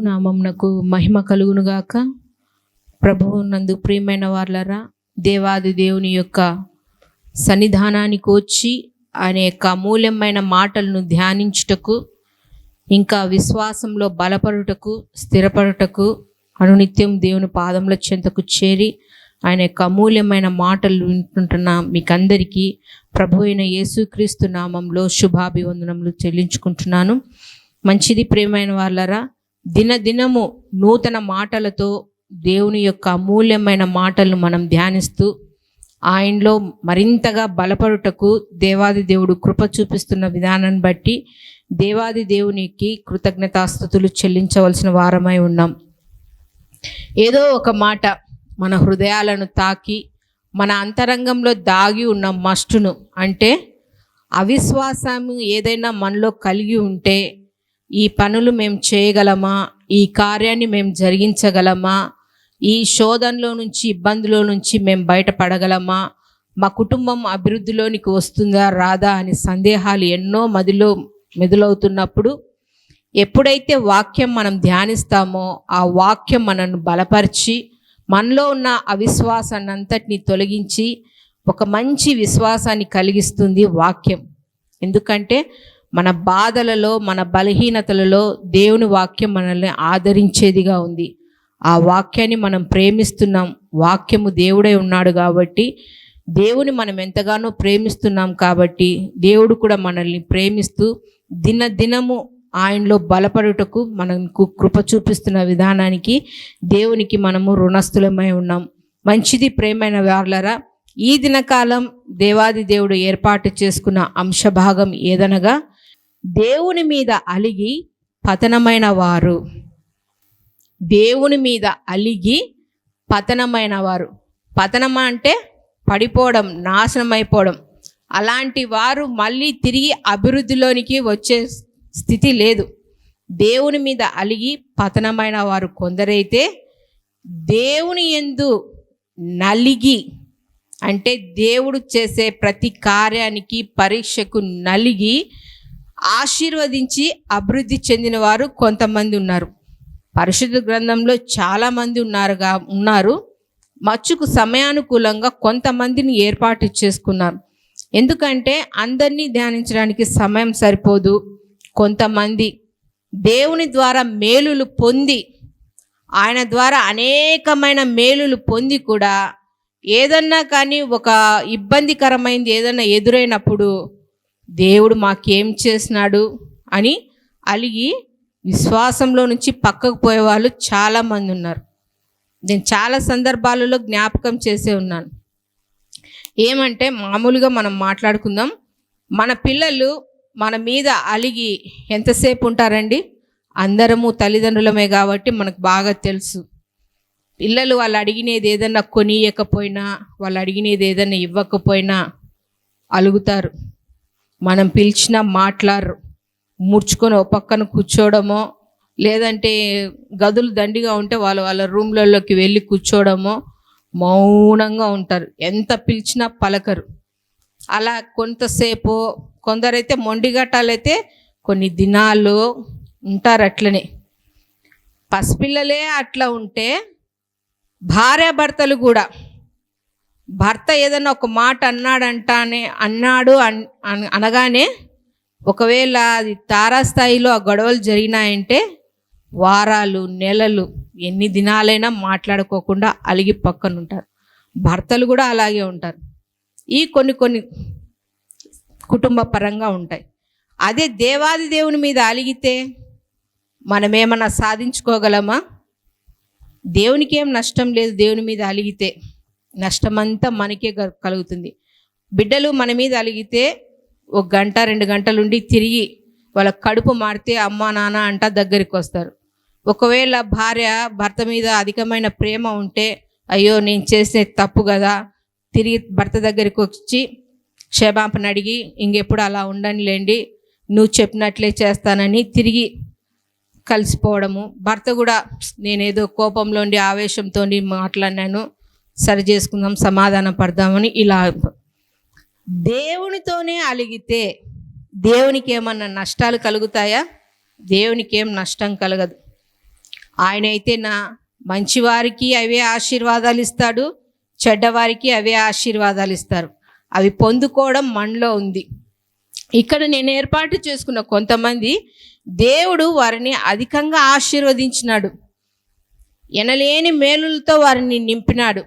నామమునకు మహిమ కలుగునుగాక. ప్రభువు నందు ప్రియమైన వార్లరా, దేవాది దేవుని యొక్క సన్నిధానానికి వచ్చి ఆయన యొక్క అమూల్యమైన మాటలను ధ్యానించుటకు, ఇంకా విశ్వాసంలో బలపడుటకు, స్థిరపడుటకు, అనునిత్యం దేవుని పాదముల చెంతకు చేరి ఆయన యొక్క అమూల్యమైన మాటలు వింటుంటున్న మీకందరికీ ప్రభు అయిన యేసుక్రీస్తు నామంలో శుభాభివందనములు చెల్లించుకుంటున్నాను. మంచిది ప్రియమైన వాళ్ళరా, దినదినము నూతన మాటలతో దేవుని యొక్క అమూల్యమైన మాటలను మనం ధ్యానిస్తూ ఆయనలో మరింతగా బలపడుటకు దేవాది దేవుడు కృప చూపిస్తున్న విధానాన్ని బట్టి దేవాది దేవునికి కృతజ్ఞతాస్తుతులు చెల్లించవలసిన వారమై ఉన్నాం. ఏదో ఒక మాట మన హృదయాలను తాకి మన అంతరంగంలో దాగి ఉన్న మస్టును, అంటే అవిశ్వాసము ఏదైనా మనలో కలిగి ఉంటే ఈ పనులు మేము చేయగలమా, ఈ కార్యాన్ని మేము జరిగించగలమా, ఈ శోధనలో నుంచి ఇబ్బందులో నుంచి మేము బయటపడగలమా, మా కుటుంబం అభివృద్ధిలోనికి వస్తుందా రాదా అని సందేహాలు ఎన్నో మదిలో మెదులవుతున్నప్పుడు ఎప్పుడైతే వాక్యం మనం ధ్యానిస్తామో ఆ వాక్యం మనను బలపరిచి మనలో ఉన్న అవిశ్వాసాన్ని అంతటిని తొలగించి ఒక మంచి విశ్వాసాన్ని కలిగిస్తుంది వాక్యం. ఎందుకంటే మన బాధలలో, మన బలహీనతలలో దేవుని వాక్యం మనల్ని ఆదరించేదిగా ఉంది. ఆ వాక్యాన్ని మనం ప్రేమిస్తున్నాం. వాక్యము దేవుడై ఉన్నాడు కాబట్టి, దేవుని మనం ఎంతగానో ప్రేమిస్తున్నాం కాబట్టి దేవుడు కూడా మనల్ని ప్రేమిస్తూ దినదినము ఆయనలో బలపడుటకు మనకు కృప చూపిస్తున్న విధానానికి దేవునికి మనము రుణస్థులమై ఉన్నాం. మంచిది ప్రేమైన వార్లరా, ఈ దినకాలం దేవాది దేవుడు ఏర్పాటు చేసుకున్న అంశభాగం ఏదనగా దేవుని మీద అలిగి పతనమైన వారు. దేవుని మీద అలిగి పతనమైన వారు. పతనం అంటే పడిపోవడం, నాశనం అయిపోవడం. అలాంటి వారు మళ్ళీ తిరిగి అభివృద్ధిలోనికి వచ్చే స్థితి లేదు. దేవుని మీద అలిగి పతనమైన వారు కొందరైతే దేవుని యందు నలిగి, అంటే దేవుడు చేసే ప్రతి కార్యానికి పరీక్షకు నలిగి ఆశీర్వదించి అభివృద్ధి చెందిన వారు కొంతమంది ఉన్నారు. పరిశుద్ధ గ్రంథంలో చాలామంది ఉన్నారు. మచ్చుకు సమయానుకూలంగా కొంతమందిని ఏర్పాటు చేసుకున్నారు. ఎందుకంటే అందరినీ ధ్యానించడానికి సమయం సరిపోదు. కొంతమంది దేవుని ద్వారా మేలులు పొంది, ఆయన ద్వారా అనేకమైన మేలులు పొంది కూడా ఏదన్నా కానీ ఒక ఇబ్బందికరమైనది ఏదన్నా ఎదురైనప్పుడు దేవుడు మాకేం చేసినాడు అని అలిగి విశ్వాసంలో నుంచి పక్కకు పోయే వాళ్ళు చాలామంది ఉన్నారు. నేను చాలా సందర్భాలలో జ్ఞాపకం చేసే ఉన్నాను. ఏమంటే మామూలుగా మనం మాట్లాడుకుందాం, మన పిల్లలు మన మీద అలిగి ఎంతసేపు ఉంటారండి? అందరము తల్లిదండ్రులమే కాబట్టి మనకు బాగా తెలుసు. పిల్లలు వాళ్ళు అడిగినది ఏదన్నా కొనియకపోయినా, వాళ్ళు అడిగినది ఏదన్నా ఇవ్వకపోయినా అలుగుతారు. మనం పిలిచినా మాట్లాడరు. ముడుచుకొని ఒక పక్కన కూర్చోవడమో, లేదంటే గదులు దండిగా ఉంటే వాళ్ళ రూమ్లలోకి వెళ్ళి కూర్చోవడమో, మౌనంగా ఉంటారు. ఎంత పిలిచినా పలకరు. అలా కొంతసేపు, కొందరైతే మొండిగట్టాలైతే కొన్ని దినాలు ఉంటారు అట్లనే. పసిపిల్లలే అట్లా ఉంటే భార్యాభర్తలు కూడా, భర్త ఏదైనా ఒక మాట అనగానే ఒకవేళ అది తారాస్థాయిలో ఆ గొడవలు జరిగినాయంటే వారాలు, నెలలు, ఎన్ని దినాలైనా మాట్లాడుకోకుండా అలిగి పక్కన ఉంటారు. భర్తలు కూడా అలాగే ఉంటారు. ఈ కొన్ని కుటుంబ పరంగా ఉంటాయి. అదే దేవాది దేవుని మీద అలిగితే మనం ఏమన్నా సాధించుకోగలమా? దేవునికి ఏం నష్టం లేదు. దేవుని మీద అలిగితే నష్టమంతా మనకే కలుగుతుంది. బిడ్డలు మన మీద అలిగితే 1 గంట 2 గంటలుండి తిరిగి వాళ్ళ కడుపు మారితే అమ్మా నాన్న అంట దగ్గరికి వస్తారు. ఒకవేళ భార్య భర్త మీద అధికమైన ప్రేమ ఉంటే, అయ్యో నేను చేసే తప్పు కదా, తిరిగి భర్త దగ్గరికి వచ్చి క్షమాపణ అడిగి ఇంకెప్పుడు అలా ఉండనిలేండి, నువ్వు చెప్పినట్లే చేస్తానని తిరిగి కలిసిపోవడము. భర్త కూడా నేనేదో కోపంలో ఉండి ఆవేశంతో మాట్లాడినాను, సరి చేసుకుందాం, సమాధానం పడదామని ఇలా. దేవునితోనే అలిగితే దేవునికి ఏమన్నా నష్టాలు కలుగుతాయా? దేవునికి ఏం నష్టం కలగదు. ఆయన అయితే మంచివారికి అవే ఆశీర్వాదాలు ఇస్తాడు, చెడ్డవారికి అవే ఆశీర్వాదాలు ఇస్తారు. అవి పొందుకోవడం మనలో ఉంది. ఇక్కడ నేను ఏర్పాటు చేసుకున్న కొంతమంది దేవుడు వారిని అధికంగా ఆశీర్వదించినాడు, ఎనలేని మేలులతో వారిని నింపినాడు,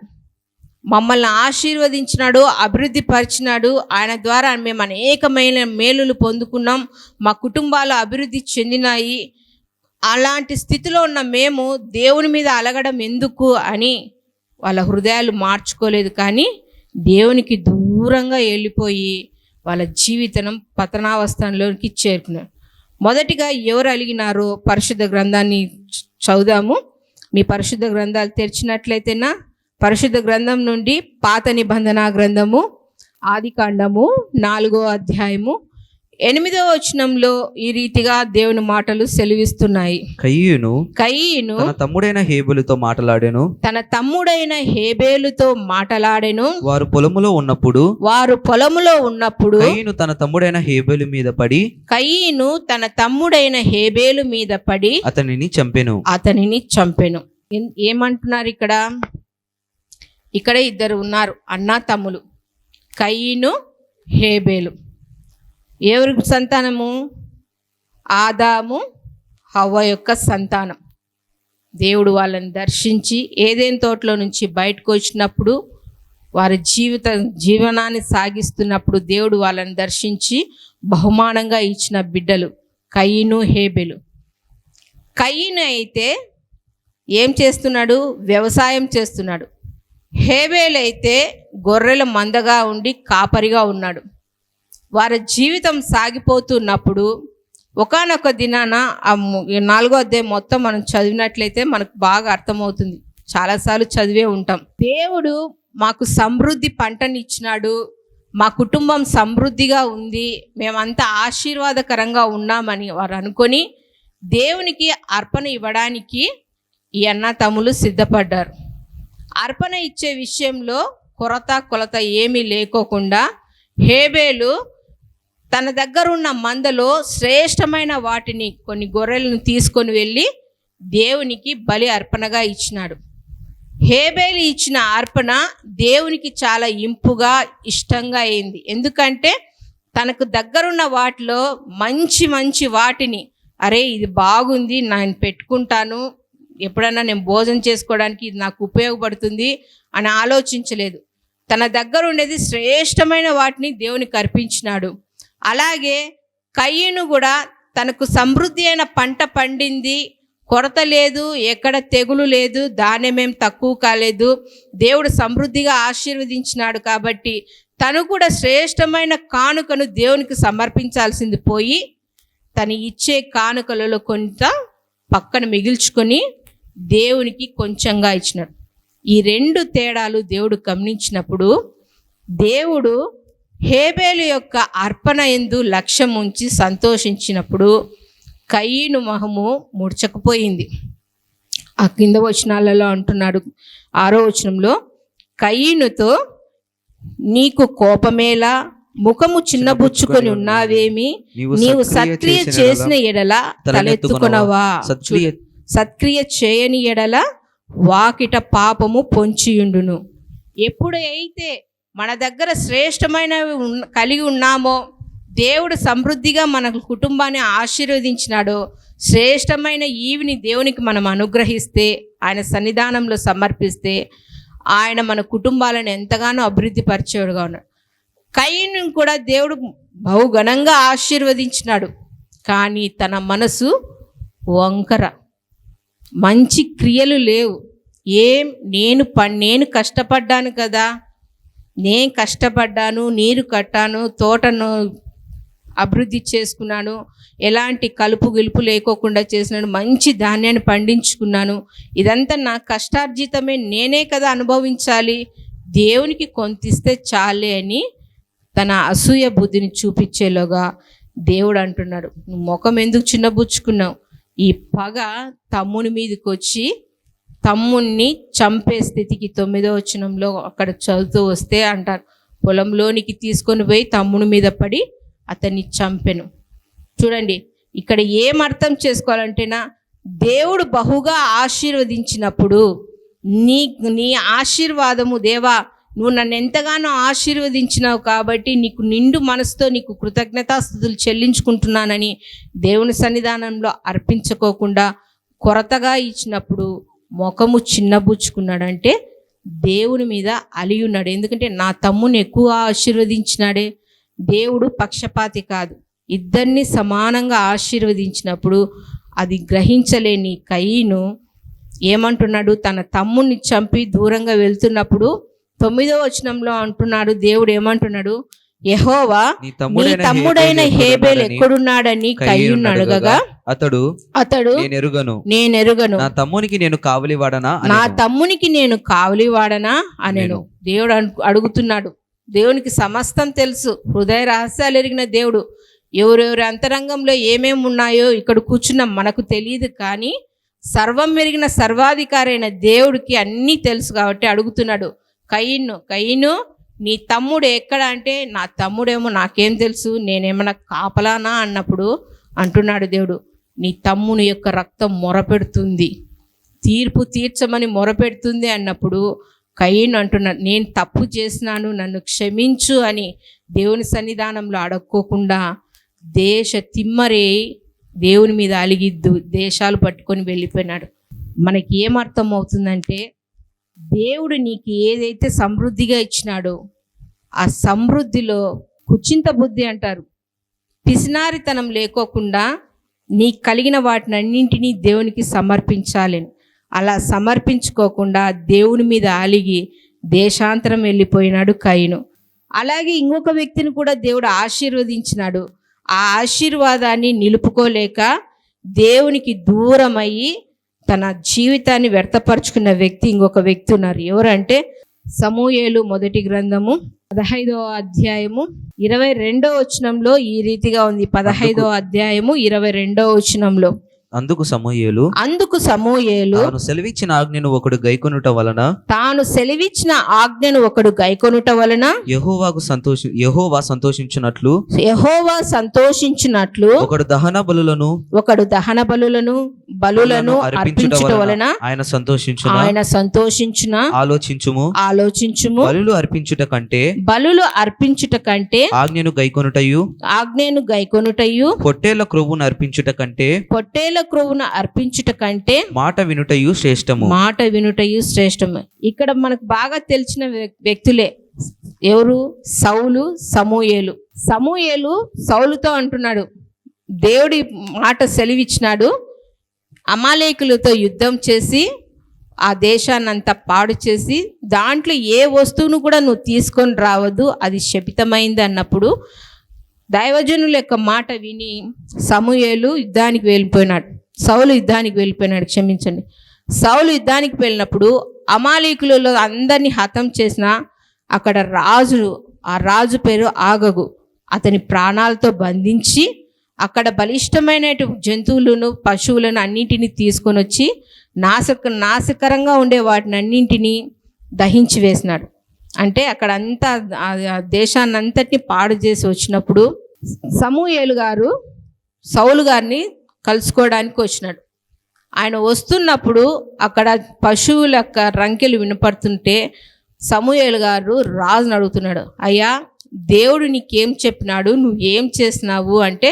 మమ్మల్ని ఆశీర్వదించినాడు, అభివృద్ధి పరిచినాడు. ఆయన ద్వారా మేము అనేకమైన మేలులు పొందుకున్నాం, మా కుటుంబాలు అభివృద్ధి చెందినాయి. అలాంటి స్థితిలో ఉన్న మేము దేవుని మీద అలగడం ఎందుకు అని వాళ్ళ హృదయాలు మార్చుకోలేదు, కానీ దేవునికి దూరంగా వెళ్ళిపోయి వాళ్ళ జీవితం పతనావస్థలోకి చేరుకున్నారు. మొదటిగా ఎవరు అలిగినారో పరిశుద్ధ గ్రంథాన్ని చదువుదాము. మీ పరిశుద్ధ గ్రంథాలు తెరిచినట్లయితేనా పరిశుద్ధ గ్రంథం నుండి పాత నిబంధన గ్రంథము ఆదికాండము 4వ అధ్యాయము 8వ వచనంలో ఈ రీతిగా దేవుని మాటలు సెలవిస్తున్నాయి. కయీను తన తమ్ముడైన హేబేలుతో మాటలాడెను. వారు పొలములో ఉన్నప్పుడు కయీను తన తమ్ముడైన హేబేలు మీద పడి అతనిని చంపెను. ఏమంటున్నారు ఇక్కడ ఇద్దరు ఉన్నారు, అన్నా తమ్ములు, కయీను, హేబేలు. ఎవరి సంతానము? ఆదాము హవ్వ యొక్క సంతానం. దేవుడు వాళ్ళని దర్శించి ఏదెన్ తోటలో నుంచి బయటకు వచ్చినప్పుడు, వారి జీవనాన్ని సాగిస్తున్నప్పుడు దేవుడు వాళ్ళని దర్శించి బహుమానంగా ఇచ్చిన బిడ్డలు కయీను, హేబేలు. కయీను అయితే ఏం చేస్తున్నాడు? వ్యవసాయం చేస్తున్నాడు. హేబేలు అయితే గొర్రెల మందగా ఉండి కాపరిగా ఉన్నాడు. వారి జీవితం సాగిపోతున్నప్పుడు ఒకానొక దినాన 4వ అధ్యాయం మొత్తం మనం చదివినట్లయితే మనకు బాగా అర్థమవుతుంది, చాలాసార్లు చదివే ఉంటాం. దేవుడు మాకు సమృద్ధి పంటని ఇచ్చినాడు, మా కుటుంబం సమృద్ధిగా ఉంది, మేమంతా ఆశీర్వాదకరంగా ఉన్నామని వారు అనుకొని దేవునికి అర్పణ ఇవ్వడానికి ఈ అన్న తమ్ములు సిద్ధపడ్డారు. అర్పణ ఇచ్చే విషయంలో కొలత ఏమీ లేకోకుండా హేబేలు తన దగ్గరున్న మందలో శ్రేష్టమైన వాటిని, కొన్ని గొర్రెలను తీసుకొని వెళ్ళి దేవునికి బలి అర్పణగా ఇచ్చినాడు. హేబేలు ఇచ్చిన అర్పణ దేవునికి చాలా ఇంపుగా ఇష్టంగా అయింది. ఎందుకంటే తనకు దగ్గరున్న వాటిలో మంచి వాటిని, అరే ఇది బాగుంది, నేను పెట్టుకుంటాను, ఎప్పుడన్నా నేను భోజనం చేసుకోవడానికి ఇది నాకు ఉపయోగపడుతుంది అని ఆలోచించలేదు. తన దగ్గర ఉండేది శ్రేష్టమైన వాటిని దేవునికి అర్పించినాడు. అలాగే కయీను కూడా తనకు సమృద్ధి అయిన పంట పండింది, కొరత లేదు, ఎక్కడ తెగులు లేదు, ధాన్యమేం తక్కువ కాలేదు, దేవుడు సమృద్ధిగా ఆశీర్వదించినాడు కాబట్టి తను కూడా శ్రేష్టమైన కానుకను దేవునికి సమర్పించాల్సింది పోయి తను ఇచ్చే కానుకలలో కొంత పక్కన మిగిల్చుకొని దేవునికి కొంచెంగా ఇచ్చినాడు. ఈ 2 తేడాలు దేవుడు గమనించినప్పుడు దేవుడు హేబేలు యొక్క అర్పణ యందు లక్ష్యం ఉంచి సంతోషించినప్పుడు కయీను మొహము ముడుచకపోయింది. ఆ కింద వచనాలలో అంటున్నాడు, 6వ వచనంలో, కయీనుతో నీకు కోపమేలా, ముఖము చిన్నబుచ్చుకొని ఉన్నావేమి, నీవు సత్క్రియ చేసిన ఎడల తలెత్తుకొనవా, సత్క్రియ చేయని ఎడల వాకిట పాపము పొంచియుండును. ఎప్పుడైతే మన దగ్గర శ్రేష్టమైనవి కలిగి ఉన్నామో, దేవుడు సమృద్ధిగా మన కుటుంబాన్ని ఆశీర్వదించినాడో, శ్రేష్టమైన ఈవిని దేవునికి మనం అనుగ్రహిస్తే, ఆయన సన్నిధానంలో సమర్పిస్తే, ఆయన మన కుటుంబాలను ఎంతగానో అభివృద్ధి పరిచేవాడుగా ఉన్నాడు. కయీను కూడా దేవుడు బహుఘనంగా ఆశీర్వదించినాడు, కానీ తన మనసు వంకర, మంచి క్రియలు లేవు. నేను కష్టపడ్డాను కదా, నేను కష్టపడ్డాను, నీరు కట్టాను, తోటను అభివృద్ధి చేసుకున్నాను, ఎలాంటి కలుపు గిలుపు లేకోకుండా చేసినాను, మంచి ధాన్యాన్ని పండించుకున్నాను, ఇదంతా నా కష్టార్జితమే, నేనే కదా అనుభవించాలి, దేవునికి కొంతిస్తే చాలే అని తన అసూయ బుద్ధిని చూపించేలోగా దేవుడు అంటున్నాడు, నువ్వు ముఖం ఎందుకు చిన్నబుచ్చుకున్నావు? ఈ పగ తమ్ముని మీదకి వచ్చి తమ్ముణ్ణి చంపే స్థితికి 9వ వచనంలో అక్కడ చదువుతూ వస్తే అంటారు, పొలంలోనికి తీసుకొని పోయి తమ్ముని మీద పడి అతన్ని చంపెను. చూడండి, ఇక్కడ ఏం అర్థం చేసుకోవాలంటేనా, దేవుడు బహుగా ఆశీర్వదించినప్పుడు నీ నీ ఆశీర్వాదము, దేవా నువ్వు నన్ను ఎంతగానో ఆశీర్వదించినావు కాబట్టి నీకు నిండు మనసుతో నీకు కృతజ్ఞతాస్తుతులు చెల్లించుకుంటున్నానని దేవుని సన్నిధానంలో అర్పించుకోకుండా కొరతగా ఇచ్చినప్పుడు ముఖము చిన్నబుచ్చుకున్నాడంటే దేవుని మీద అలిగి ఉన్నాడు. ఎందుకంటే నా తమ్ముని ఎక్కువ ఆశీర్వదించినాడే. దేవుడు పక్షపాతి కాదు, ఇద్దరిని సమానంగా ఆశీర్వదించినప్పుడు అది గ్రహించలేని కయీను ఏమంటున్నాడు, తన తమ్ముని చంపి దూరంగా వెళ్తున్నప్పుడు 9వ వచనంలో అంటున్నాడు, దేవుడు ఏమంటున్నాడు, యెహోవా నీ తమ్ముడైన హేబేలు ఎక్కడున్నాడని కయీను అడగగా అతడు నేనెరుగను, నా తమ్మునికి నేను కావలివాడనా అనేను. దేవుడు అడుగుతున్నాడు. దేవునికి సమస్తం తెలుసు, హృదయ రహస్యాలు ఎరిగిన దేవుడు. ఎవరెవరి అంతరంగంలో ఏమేమి ఉన్నాయో ఇక్కడ కూర్చున్న మనకు తెలియదు, కానీ సర్వం మెరిగిన సర్వాధికారి అయిన దేవుడికి అన్నీ తెలుసు కాబట్టి అడుగుతున్నాడు. కయీను నీ తమ్ముడు ఎక్కడ అంటే, నా తమ్ముడేమో నాకేం తెలుసు, నేనేమన్నా కాపలానా అన్నప్పుడు అంటున్నాడు దేవుడు, నీ తమ్ముని యొక్క రక్తం మొరపెడుతుంది, తీర్పు తీర్చమని మొరపెడుతుంది అన్నప్పుడు కయీను అంటున్నాడు, నేను తప్పు చేసినాను, నన్ను క్షమించు అని దేవుని సన్నిధానంలో అడక్కోకుండా దేశ తిమ్మరే దేవుని మీద అలిగి దేశాలు పట్టుకొని వెళ్ళిపోయినాడు. మనకి ఏమర్థం అవుతుందంటే, దేవుడు నీకు ఏదైతే సమృద్ధిగా ఇచ్చినాడో ఆ సమృద్ధిలో కుచింత బుద్ధి అంటారు, పిసినారితనం లేకోకుండా నీకు కలిగిన వాటినన్నింటినీ దేవునికి సమర్పించాలి. అలా సమర్పించుకోకుండా దేవుని మీద అలిగి దేశాంతరం వెళ్ళిపోయినాడు కయీను. అలాగే ఇంకొక వ్యక్తిని కూడా దేవుడు ఆశీర్వదించినాడు. ఆ ఆశీర్వాదాన్ని నిలుపుకోలేక దేవునికి దూరమయ్యి తన జీవితాన్ని వ్యర్థపరుచుకున్న వ్యక్తి ఇంకొక వ్యక్తి ఉన్నారు. ఎవరంటే సమూయేలు మొదటి గ్రంథము 15వ అధ్యాయము 22వ వచనంలో ఈ రీతిగా ఉంది. 15వ అధ్యాయము 22వ వచనంలో, అందుకు సమూయేలు తాను సెలవిచ్చిన ఆజ్ఞను ఒకడు గైకొనుట వలన యెహోవా సంతోషించున్నట్లు ఒకడు దహన బలులను అర్పించుట వలన ఆయన సంతోషించున. ఆలోచించుము బలులు అర్పించుట కంటే ఆజ్ఞను గైకొనుటయు పొట్టేళ్ల క్రొవ్వును అర్పించుట కంటే మాట వినుటయు శ్రేష్టము. ఇక్కడ మనకు బాగా తెలిసిన వ్యక్తులే ఎవరు? సౌలు, సమూయేలు సౌలుతో అంటున్నాడు, దేవుడి మాట సెలవిచ్చినాడు, అమాలేకులతో యుద్ధం చేసి ఆ దేశాన్నంతా పాడు చేసి దాంట్లో ఏ వస్తువును కూడా నువ్వు తీసుకొని రావద్దు, అది శపితమైంది అన్నప్పుడు దైవజనుల యొక్క మాట విని సమూయేలు యుద్ధానికి వెళ్ళిపోయినాడు. సౌలు యుద్ధానికి వెళ్ళినప్పుడు అమాలేకులలో అందరినీ హతం చేసిన అక్కడ ఆ రాజు పేరు ఆగగు, అతని ప్రాణాలతో బంధించి అక్కడ బలిష్టమైన జంతువులను పశువులను అన్నింటినీ తీసుకొని వచ్చి నాశకరంగా ఉండే వాటిని అన్నింటినీ దహించి వేసినాడు. అంటే అక్కడ అంతా దేశాన్ని అంతటిని పాడు చేసి వచ్చినప్పుడు సమూయేలు గారు సౌలు గారిని కలుసుకోవడానికి వచ్చినాడు. ఆయన వస్తున్నప్పుడు అక్కడ పశువుల యొక్క రంకెలు వినపడుతుంటే సమూయేలు గారు రాజుని అడుగుతున్నాడు, అయ్యా దేవుడు నీకేం చెప్పినాడు, నువ్వు ఏం చేసినావు అంటే,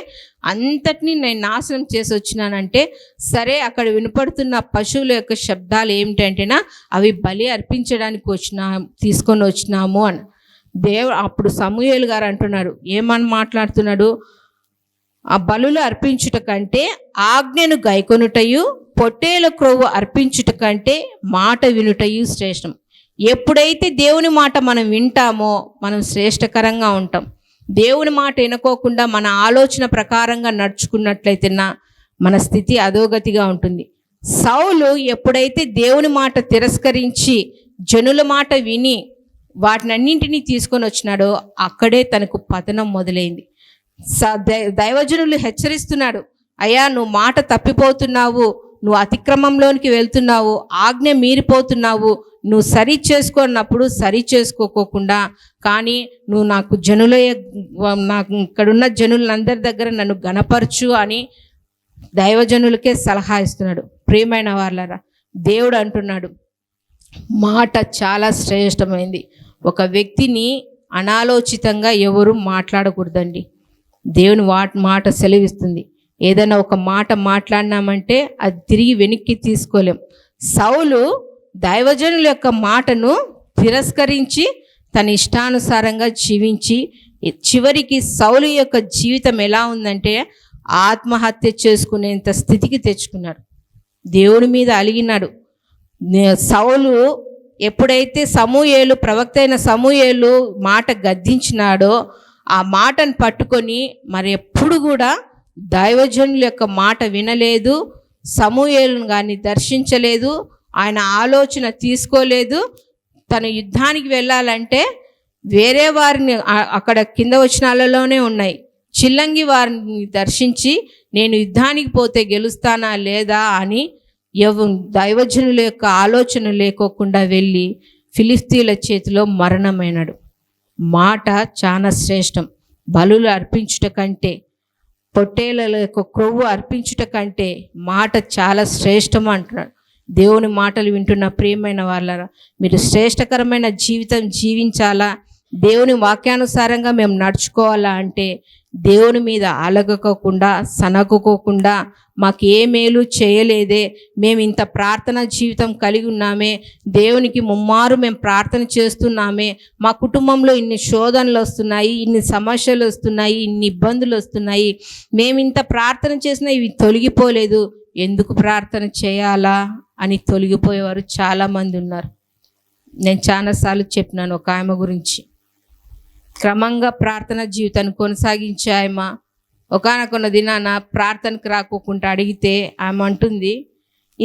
అంతటినీ నేను నాశనం చేసి వచ్చినానంటే, సరే అక్కడ వినపడుతున్న పశువుల యొక్క శబ్దాలు ఏమిటంటేనా అవి బలి అర్పించడానికి తీసుకొని వచ్చినాము అని. అప్పుడు సమూయేలు గారు అంటున్నాడు, ఏమని మాట్లాడుతున్నాడు, ఆ బలులు అర్పించుట కంటే ఆజ్ఞను గైకొనుటయు పొట్టేల క్రొవ్వు అర్పించుట కంటే మాట వినుటయు శ్రేష్టం. ఎప్పుడైతే దేవుని మాట మనం వింటామో మనం శ్రేష్టకరంగా ఉంటాం. దేవుని మాట వినుకోకుండా మన ఆలోచన ప్రకారంగా నడుచుకున్నట్లయితే మన స్థితి అధోగతిగా ఉంటుంది. సౌలు ఎప్పుడైతే దేవుని మాట తిరస్కరించి జనుల మాట విని వాటినన్నింటినీ తీసుకొని వచ్చినాడో అక్కడే తనకు పతనం మొదలైంది. దైవజనులు హెచ్చరిస్తున్నాడు, అయ్యా నువ్వు మాట తప్పిపోతున్నావు, నువ్వు అతిక్రమంలోనికి వెళ్తున్నావు, ఆజ్ఞ మీరిపోతున్నావు, నువ్వు సరి చేసుకున్నప్పుడు సరి చేసుకోకుండా కానీ నువ్వు నాకు ఇక్కడున్న జనులందరి దగ్గర నన్ను గణపరచు అని దైవజనులకే సలహా ఇస్తున్నాడు. ప్రియమైన వాళ్ళరా, దేవుడు అంటున్నాడు మాట చాలా శ్రేష్టమైంది. ఒక వ్యక్తిని అనాలోచితంగా ఎవరు మాట్లాడకూడదండి. దేవుని మాట సెలవిస్తుంది. ఏదైనా ఒక మాట మాట్లాడినామంటే అది తిరిగి వెనక్కి తీసుకోలేం. సౌలు దైవజనుల యొక్క మాటను తిరస్కరించి తన ఇష్టానుసారంగా జీవించి చివరికి సౌలు యొక్క జీవితం ఎలా ఉందంటే ఆత్మహత్య చేసుకునేంత స్థితికి తెచ్చుకున్నాడు. దేవుని మీద అలిగినాడు. సౌలు ఎప్పుడైతే ప్రవక్త అయిన సమూయేలు మాట గద్దించినాడో ఆ మాటను పట్టుకొని మరి ఎప్పుడు కూడా దైవజనుల యొక్క మాట వినలేదు, సమూయేలును కానీ దర్శించలేదు, ఆయన ఆలోచన తీసుకోలేదు. తను యుద్ధానికి వెళ్ళాలంటే వేరే వారిని అక్కడ కింద వచనాలలోనే ఉన్నాయి, చిల్లంగి వారిని దర్శించి నేను యుద్ధానికి పోతే గెలుస్తానా లేదా అని దైవజనుల యొక్క ఆలోచన లేకోకుండా వెళ్ళి ఫిలిస్తీన్ల చేతిలో మరణమైనాడు. మాట చాలా శ్రేష్టం. బలులు అర్పించుట కంటే, పొట్టేల యొక్క క్రొవ్వు అర్పించుట కంటే మాట చాలా శ్రేష్టం అంటున్నాడు. దేవుని మాటలు వింటున్న ప్రియమైన వాళ్ళరా, మీరు శ్రేష్టకరమైన జీవితం జీవించాలా, దేవుని వాక్యానుసారంగా మేము నడుచుకోవాలా అంటే దేవుని మీద అలగకోకుండా సనగుకోకుండా మాకు ఏ మేలు చేయలేదే, మేము ఇంత ప్రార్థన జీవితం కలిగి ఉన్నామే, దేవునికి ముమ్మారు మేము ప్రార్థన చేస్తున్నామే, మా కుటుంబంలో ఇన్ని శోధనలు వస్తున్నాయి, ఇన్ని సమస్యలు వస్తున్నాయి, ఇన్ని ఇబ్బందులు వస్తున్నాయి, మేము ఇంత ప్రార్థన చేసినా ఇవి తొలగిపోలేదు, ఎందుకు ప్రార్థన చేయాలా అని తొలగిపోయేవారు చాలామంది ఉన్నారు. నేను చాలాసార్లు చెప్పినాను ఒక ఆమె గురించి. క్రమంగా ప్రార్థన జీవితాన్ని కొనసాగించే ఆమె ఒకానొక దినాన ప్రార్థనకు రాకోకుండా అడిగితే ఆమె అంటుంది,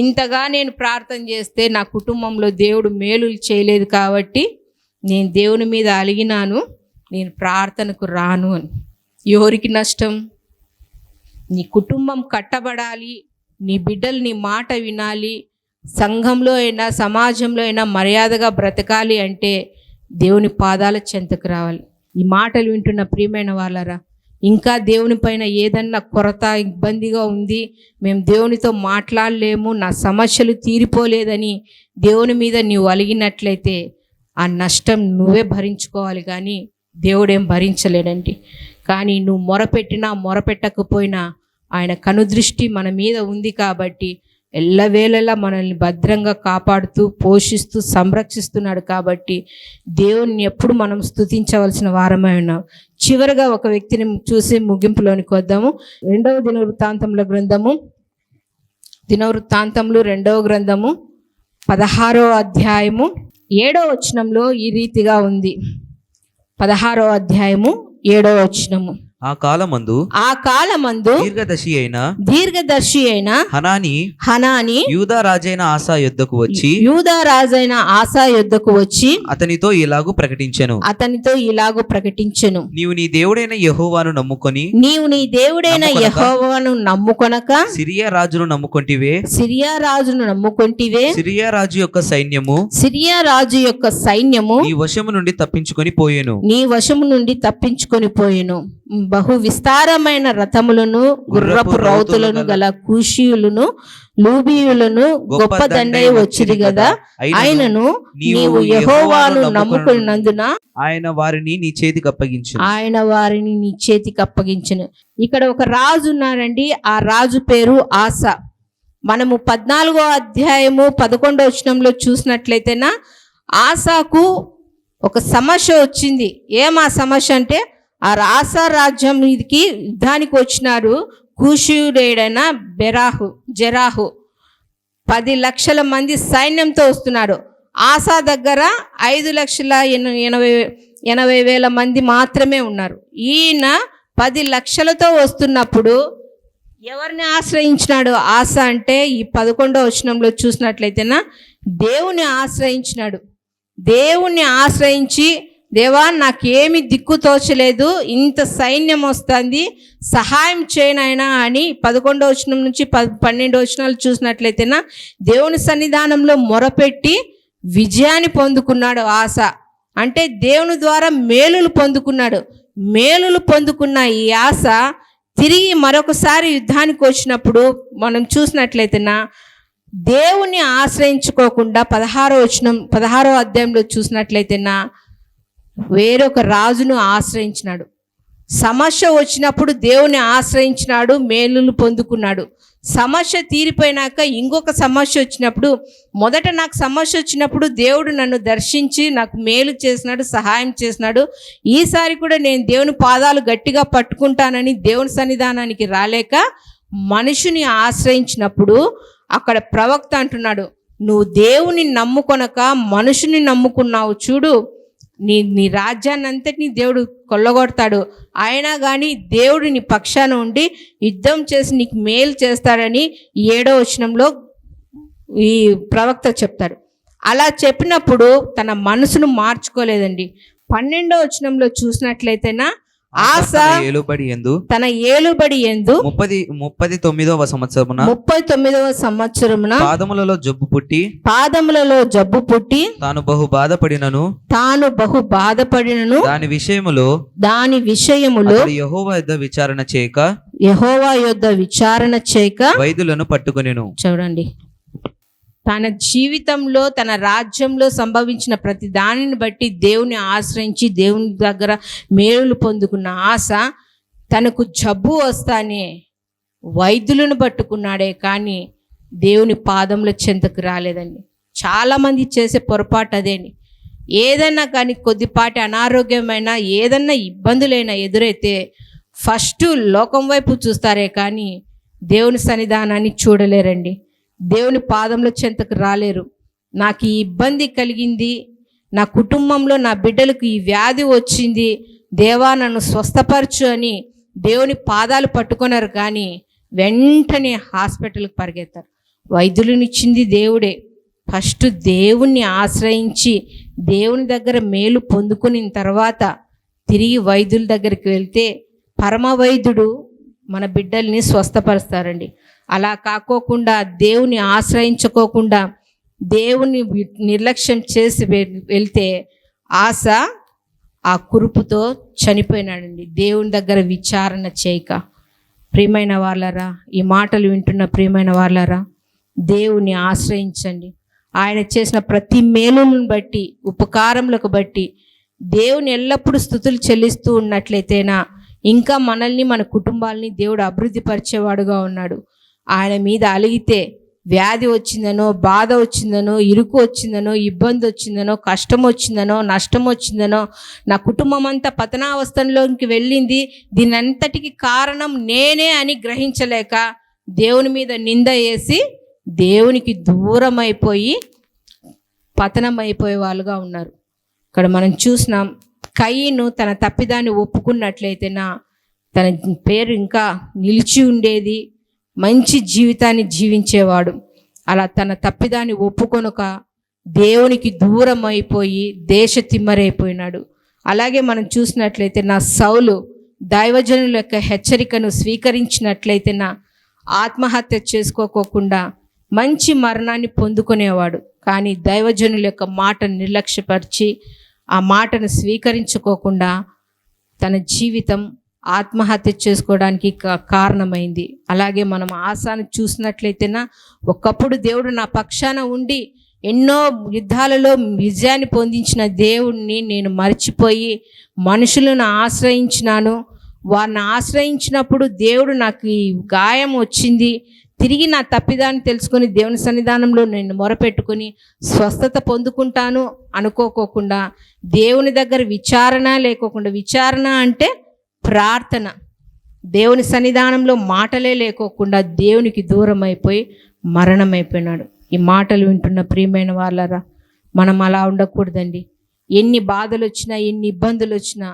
ఇంతగా నేను ప్రార్థన చేస్తే నా కుటుంబంలో దేవుడు మేలులు చేయలేదు కాబట్టి నేను దేవుని మీద అలిగినాను, నేను ప్రార్థనకు రాను అని. ఎవరికి నష్టం? నీ కుటుంబం కట్టబడాలి, నీ బిడ్డలు నీ మాట వినాలి, సంఘంలో అయినా సమాజంలో అయినా మర్యాదగా బ్రతకాలి అంటే దేవుని పాదాల చెంతకు రావాలి. ఈ మాటలు వింటున్న ప్రియమైన వాళ్ళరా, ఇంకా దేవుని పైన ఏదన్నా కొరత ఇబ్బందిగా ఉంది, మేము దేవునితో మాట్లాడలేము, నా సమస్యలు తీరిపోలేదని దేవుని మీద నీవు అలిగినట్లయితే ఆ నష్టం నువ్వే భరించుకోవాలి, కానీ దేవుడేం భరించలేడండి. కానీ నువ్వు మొరపెట్టకపోయినా ఆయన కనుదృష్టి మన మీద ఉంది కాబట్టి ఎల్లవేళలా మనల్ని భద్రంగా కాపాడుతూ పోషిస్తూ సంరక్షిస్తున్నాడు కాబట్టి దేవుణ్ణి ఎప్పుడు మనం స్తుతించవలసిన వారమై ఉన్నాం. చివరిగా ఒక వ్యక్తిని చూసి ముగింపులోనికి వద్దాము. దినవృత్తాంతముల గ్రంథము 2వ గ్రంథము 16వ అధ్యాయము 7వ వచనంలో ఈ రీతిగా ఉంది. 16వ అధ్యాయము 7వ వచనము. ఆ కాలమందు దీర్ఘదర్శి అయిన హనాని యూదా రాజైన ఆసా యొద్దకు వచ్చి అతనితో ఇలాగు ప్రకటించెను, నీవు నీ దేవుడైన యెహోవాను నమ్ముకొనక సిరియా రాజును నమ్ముకొంటివే. సిరియా రాజు యొక్క సైన్యము నీ వశము నుండి తప్పించుకొని పోయెను. బహు విస్తారమైన రథములను గుర్రపు రౌతులను గల కూషీయులను లూబీయులను గొప్ప దండై వచ్చిరి గదా, ఆయనను నీవు యెహోవాను నమ్ముకున్నందున ఆయన వారిని నీ చేతికి అప్పగించును. ఇక్కడ ఒక రాజు ఉన్నారండి. ఆ రాజు పేరు ఆసా. మనము 14వ అధ్యాయము 11వ వచనంలో చూసినట్లయితేనా ఆసాకు ఒక సమస్య వచ్చింది. ఆ సమస్య అంటే ఆ ఆసా రాజ్యం మీదకి యుద్ధానికి వచ్చినారు కూషీయుడైన జెరాహు 10 లక్షల మంది సైన్యంతో వస్తున్నాడు. ఆసా దగ్గర 5,80,000 మంది మాత్రమే ఉన్నారు. ఈయన 10 లక్షలతో వస్తున్నప్పుడు ఎవరిని ఆశ్రయించినాడు ఆసా అంటే ఈ 11వ వచనంలో చూసినట్లయితేనా దేవుని ఆశ్రయించి దేవా నాకేమి దిక్కు తోచలేదు, ఇంత సైన్యం వస్తుంది, సహాయం చేయనైనా అని 11వ వచనం నుంచి 12వ వచనాలు చూసినట్లయితేనా దేవుని సన్నిధానంలో మొరపెట్టి విజయాన్ని పొందుకున్నాడు ఆసా. అంటే దేవుని ద్వారా మేలులు పొందుకున్నాడు. మేలులు పొందుకున్న ఈ ఆస తిరిగి మరొకసారి యుద్ధానికి వచ్చినప్పుడు మనం చూసినట్లయితేనా దేవుణ్ణి ఆశ్రయించుకోకుండా 16వ అధ్యాయంలో చూసినట్లయితేనా వేరొక రాజును ఆశ్రయించినాడు. సమస్య వచ్చినప్పుడు దేవుని ఆశ్రయించినాడు, మేలులు పొందుకున్నాడు. సమస్య తీరిపోయినాక ఇంకొక సమస్య వచ్చినప్పుడు, మొదట నాకు సమస్య వచ్చినప్పుడు దేవుడు నన్ను దర్శించి నాకు మేలు చేసినాడు, సహాయం చేసినాడు. ఈసారి కూడా నేను దేవుని పాదాలు గట్టిగా పట్టుకుంటానని దేవుని సన్నిధానానికి రాలేక మనుషుని ఆశ్రయించినప్పుడు అక్కడ ప్రవక్త అంటున్నాడు, నువ్వు దేవుని నమ్ముకొనక మనుషుని నమ్ముకున్నావు చూడు, నీ రాజ్యాన్ని అంతటినీ దేవుడు కొల్లగొడతాడు. అయినా కానీ దేవుడు నీ పక్షాన ఉండి యుద్ధం చేసి నీకు మేలు చేస్తాడని 7వ వచనంలో ఈ ప్రవక్త చెప్తాడు. అలా చెప్పినప్పుడు తన మనసును మార్చుకోలేదండి. 12వ వచనంలో చూసినట్లయితేనా ఆస తన ఏలుబడి యందు 39వ సంవత్సరమున పాదములలో జబ్బు పుట్టి తాను బహు బాధపడినను దాని విషయములో యెహోవా యొద్ద విచారణ చేయక వైద్యులను పట్టుకొనెను. చూడండి, తన జీవితంలో తన రాజ్యంలో సంభవించిన ప్రతి దానిని బట్టి దేవుని ఆశ్రయించి దేవుని దగ్గర మేలులు పొందుకున్న ఆశ తనకు జబ్బు వస్తానే వైద్యులను పట్టుకున్నాడే కానీ దేవుని పాదముల చెంతకు రాలేదండి. చాలామంది చేసే పొరపాటు అదేండి. ఏదన్నా కానీ కొద్దిపాటి అనారోగ్యమైన ఏదన్నా ఇబ్బందులైనా ఎదురైతే ఫస్ట్ లోకం వైపు చూస్తారే కానీ దేవుని సన్నిధానాన్ని చూడలేరండి. దేవుని పాదంలో చెంతకు రాలేరు. నాకు ఈ ఇబ్బంది కలిగింది, నా కుటుంబంలో నా బిడ్డలకు ఈ వ్యాధి వచ్చింది, దేవా నన్ను స్వస్థపరచు అని దేవుని పాదాలు పట్టుకున్నారు కానీ వెంటనే హాస్పిటల్కి పరిగెత్తారు. వైద్యులనిచ్చింది దేవుడే. ఫస్ట్ దేవుణ్ణి ఆశ్రయించి దేవుని దగ్గర మేలు పొందుకున్న తర్వాత తిరిగి వైద్యుల దగ్గరికి వెళ్తే పరమ వైద్యుడు మన బిడ్డల్ని స్వస్థపరుస్తారండి. అలా కాకోకుండా దేవుని ఆశ్రయించుకోకుండా దేవుని నిర్లక్ష్యం చేసి వెళ్తే ఆశ ఆ కురుపుతో చనిపోయినాడండి, దేవుని దగ్గర విచారణ చేయక. ప్రియమైన వాళ్ళరా, ఈ మాటలు వింటున్న ప్రియమైన వాళ్ళరా, దేవుని ఆశ్రయించండి. ఆయన చేసిన ప్రతి మేలులను బట్టి, ఉపకారములకు బట్టి దేవుని ఎల్లప్పుడూ స్తుతులు చెల్లిస్తూ ఉన్నట్లయితేనా ఇంకా మనల్ని మన కుటుంబాలని దేవుడు అభివృద్ధి పరిచేవాడుగా ఉన్నాడు. ఆయన మీద అలిగితే వ్యాధి వచ్చిందనో, బాధ వచ్చిందనో, ఇరుకు వచ్చిందనో, ఇబ్బంది వచ్చిందనో, కష్టం వచ్చిందనో, నష్టం వచ్చిందనో, నా కుటుంబం అంతా పతనావస్థలోకి వెళ్ళింది, దీని అంతటికి కారణం నేనే అని గ్రహించలేక దేవుని మీద నింద వేసి దేవునికి దూరం అయిపోయి పతనం అయిపోయే వాళ్ళుగా ఉన్నారు. ఇక్కడ మనం చూసినాం, కయీను తన తప్పిదాన్ని ఒప్పుకున్నట్లయితేనా తన పేరు ఇంకా నిలిచి ఉండేది, మంచి జీవితాన్ని జీవించేవాడు. అలా తన తప్పిదాన్ని ఒప్పుకొనక దేవునికి దూరం అయిపోయి దేశ తిమ్మరైపోయినాడు. అలాగే మనం చూసినట్లయితే నా సౌలు దైవజనుల యొక్క హెచ్చరికను స్వీకరించినట్లయితే నా ఆత్మహత్య చేసుకోకుండా మంచి మరణాన్ని పొందుకునేవాడు. కానీ దైవజనుల యొక్క మాటను నిర్లక్ష్యపరిచి ఆ మాటను స్వీకరించుకోకుండా తన జీవితం ఆత్మహత్య చేసుకోవడానికి కారణమైంది. అలాగే మనం ఆశాను చూసినట్లయితేనా ఒకప్పుడు దేవుడు నా పక్షాన ఉండి ఎన్నో యుద్ధాలలో విజయాన్ని పొందించిన దేవుణ్ణి నేను మర్చిపోయి మనుషులను ఆశ్రయించినాను. వారిని ఆశ్రయించినప్పుడు దేవుడు నాకు ఈ గాయం వచ్చింది, తిరిగి నా తప్పిదాన్ని తెలుసుకొని దేవుని సన్నిధానంలో నేను మొరపెట్టుకొని స్వస్థత పొందుకుంటాను అనుకోకుండా దేవుని దగ్గర విచారణ లేకోకుండా, విచారణ అంటే ప్రార్థన, దేవుని సన్నిధానంలో మాటలే లేకోకుండా దేవునికి దూరం అయిపోయి మరణమైపోయినాడు. ఈ మాటలు వింటున్న ప్రియమైన వాళ్ళరా, మనం అలా ఉండకూడదండి. ఎన్ని బాధలు వచ్చినా, ఎన్ని ఇబ్బందులు వచ్చినా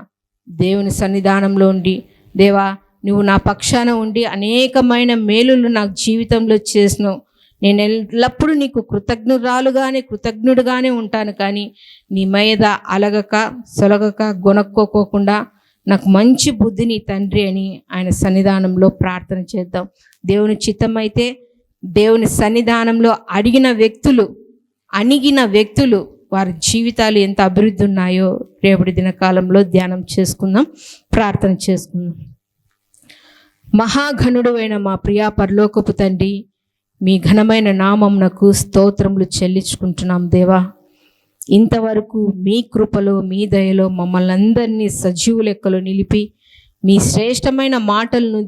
దేవుని సన్నిధానంలో ఉండి, దేవా నువ్వు నా పక్షాన ఉండి అనేకమైన మేలులు నాకు జీవితంలో చేసినావు, నేను ఎల్లప్పుడూ నీకు కృతజ్ఞుడుగానే ఉంటాను, కానీ నీ మీద అలగక సొలగక గొనక్కోకుండా నాకు మంచి బుద్ధిని తండ్రి అని ఆయన సన్నిధానంలో ప్రార్థన చేద్దాం. దేవుని చిత్తమైతే దేవుని సన్నిధానంలో అణిగిన వ్యక్తులు వారి జీవితాలు ఎంత అభివృద్ధి ఉన్నాయో రేపటి దినకాలంలో ధ్యానం చేసుకుందాం, ప్రార్థన చేసుకుందాం. మహాఘనుడు అయిన మా ప్రియా పరలోకపు తండ్రి, మీ ఘనమైన నామమునకు స్తోత్రములు చెల్లించుకుంటున్నాం దేవా. ఇంతవరకు మీ కృపలో, మీ దయలో మమ్మల్ని అందరినీ సజీవు లెక్కలో నిలిపి మీ శ్రేష్టమైన మాటలను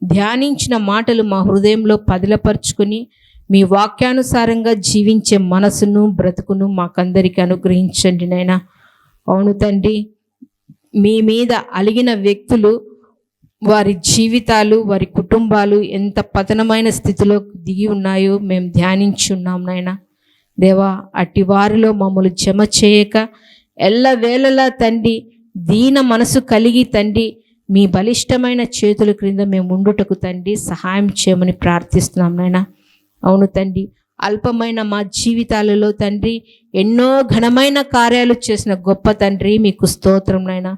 ధ్యానించిన మాటలు మా హృదయంలో పదిలపరుచుకుని మీ వాక్యానుసారంగా జీవించే మనసును, బ్రతుకును మాకందరికీ అనుగ్రహించండి నైనా. అవును తండ్రి, మీ మీద అలిగిన వ్యక్తులు, వారి జీవితాలు, వారి కుటుంబాలు ఎంత పతనమైన స్థితిలో దిగి ఉన్నాయో మేము ధ్యానించి ఉన్నాం నాయన. దేవా, అట్టి వారిలో మమ్మల్ని జమ చేయక ఎల్లవేళలా తండ్రి దీన మనసు కలిగి తండ్రి మీ బలిష్టమైన చేతుల క్రింద మేము ఉండుటకు తండ్రి సహాయం చేయమని ప్రార్థిస్తున్నాం నాయన. అవును తండ్రి, అల్పమైన మా జీవితాలలో తండ్రి ఎన్నో ఘనమైన కార్యాలు చేసిన గొప్ప తండ్రి మీకు స్తోత్రం నాయన.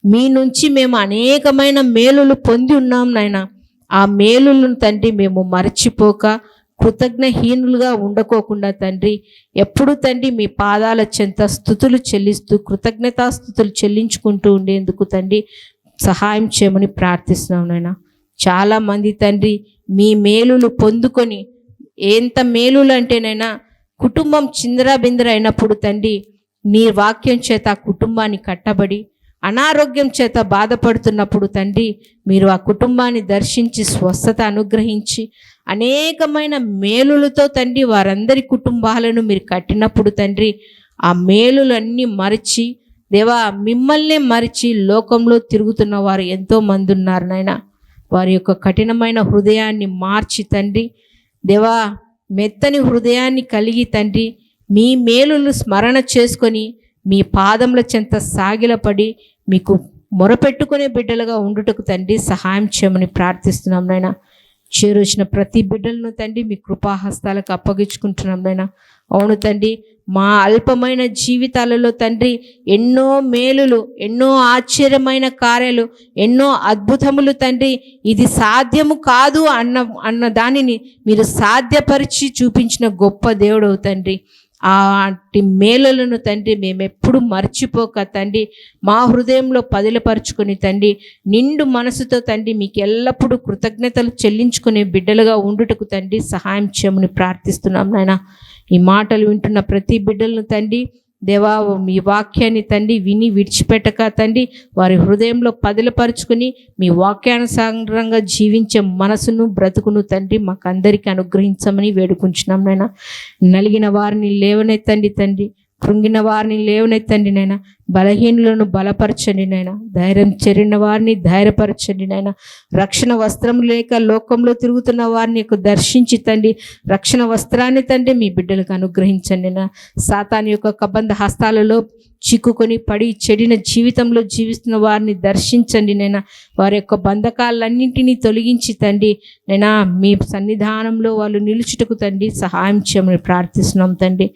మీ నుంచి మేము అనేకమైన మేలులు పొంది ఉన్నాం నాయన. ఆ మేలులను తండ్రి మేము మరచిపోక కృతజ్ఞహీనులుగా ఉండకోకుండా తండ్రి ఎప్పుడు తండ్రి మీ పాదాల చెంత స్తుతులు చెల్లిస్తూ కృతజ్ఞతాస్తుతులు చెల్లించుకుంటూ ఉండేందుకు తండ్రి సహాయం చేయమని ప్రార్థిస్తున్నాం నాయన. చాలామంది తండ్రి మీ మేలులు పొందుకొని, ఎంత మేలులు అంటేనైనా కుటుంబం చిందరాబిందర అయినప్పుడు తండ్రి నీ వాక్యం చేత ఆ కుటుంబాన్ని కట్టబడి, అనారోగ్యం చేత బాధపడుతున్నప్పుడు తండ్రి మీరు ఆ కుటుంబాన్ని దర్శించి స్వస్థత అనుగ్రహించి అనేకమైన మేలులతో తండ్రి వారందరి కుటుంబాలను మీరు కట్టినప్పుడు తండ్రి ఆ మేలులన్నీ మరిచి దేవా మిమ్మల్నే మరిచి లోకంలో తిరుగుతున్న వారు ఎంతోమంది ఉన్నారు నాయన. వారి యొక్క కఠినమైన హృదయాన్ని మార్చి తండ్రి దేవా మెత్తని హృదయాన్ని కలిగి తండ్రి మీ మేలులు స్మరణ చేసుకొని మీ పాదముల చెంత సాగిలపడి మీకు మొరపెట్టుకునే బిడ్డలుగా ఉండుటకు తండ్రి సహాయం చేయమని ప్రార్థిస్తున్నాం నాయన. చేరొచ్చిన ప్రతి బిడ్డలను తండ్రి మీ కృపాహస్తాలకు అప్పగించుకుంటున్నాం నాయన. అవును తండ్రి, మా అల్పమైన జీవితాలలో తండ్రి ఎన్నో మేలులు, ఎన్నో ఆశ్చర్యమైన కార్యాలు, ఎన్నో అద్భుతములు తండ్రి ఇది సాధ్యము కాదు అన్న దానిని మీరు సాధ్యపరిచి చూపించిన గొప్ప దేవుడవు తండ్రి. ఆటి మేలులను తండ్రి మేము ఎప్పుడు మర్చిపోక తండ్రి మా హృదయంలో పదిలపరుచుకొని తండ్రి నిండు మనసుతో తండ్రి మీకు ఎల్లప్పుడూ కృతజ్ఞతలు చెల్లించుకునే బిడ్డలుగా ఉండుటకు తండ్రి సహాయం చేయమని ప్రార్థిస్తున్నాం నాయన. ఈ మాటలు వింటున్న ప్రతి బిడ్డలను తండ్రి దేవా మీ వాక్యాన్ని తండ్రి విని విడిచిపెట్టక తండ్రి వారి హృదయంలో పదిలపరుచుకుని మీ వాక్యానుసారంగా జీవించే మనసును, బ్రతుకును తండ్రి మాకు అందరికీ అనుగ్రహించమని వేడుకుంటున్నాం నాయన. నలిగిన వారిని లేవనెత్తండి తండ్రి, కృంగిన వారిని లేవనెత్తండి నాయన, బలహీనులను బలపరచండి నాయన, ధైర్యం చెరిన వారిని ధైర్యపరచండి నాయన. రక్షణ వస్త్రం లేక లోకంలో తిరుగుతున్న వారిని దర్శించి తండ్రి రక్షణ వస్త్రాన్ని తండ్రి మీ బిడ్డలకు అనుగ్రహించండి నాయన. సాతాను యొక్క కబంధ హస్తాలలో చిక్కుకొని పడి చెడిన జీవితంలో జీవిస్తున్న వారిని దర్శించండి నైనా. వారి యొక్క బంధకాలన్నింటినీ తొలగించి తండ్రి నైనా మీ సన్నిధానంలో వాళ్ళు నిలుచుటకు తండ్రి సహాయం చేయమని ప్రార్థిస్తున్నాం తండ్రి.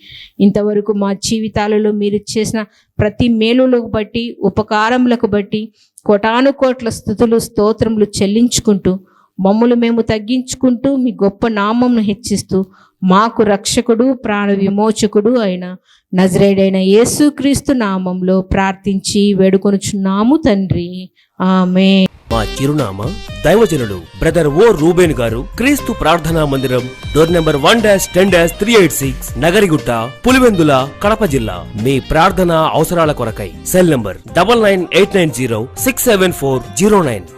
ఇంతవరకు మా జీవితాలలో మీరు చేసిన ప్రతి మేలులకు బట్టి, ఉపకారములకు బట్టి కోటానుకోట్ల స్తుతులు స్తోత్రములు చెల్లించుకుంటూ మమ్ములు మేము తగ్గించుకుంటూ మీ గొప్ప నామమును హెచ్చిస్తూ మాకు రక్షకుడు ప్రాణ విమోచకుడు అయిన నజరేయుడైన యేసుక్రీస్తు నామంలో ప్రార్థించి వేడుకొనుచున్నాము తండ్రి, ఆమేన్. మా చిరునామా దైవజనులు బ్రదర్ ఓ రూబేన్ గారు, క్రీస్తు ప్రార్థనా మందిరం, డోర్ నెంబర్ 1-10-386, నగరిగుట్ట, పులివెందుల, కడప జిల్లా. మీ ప్రార్థనా అవసరాల కొరకై సెల్ నంబర్ 9989067409.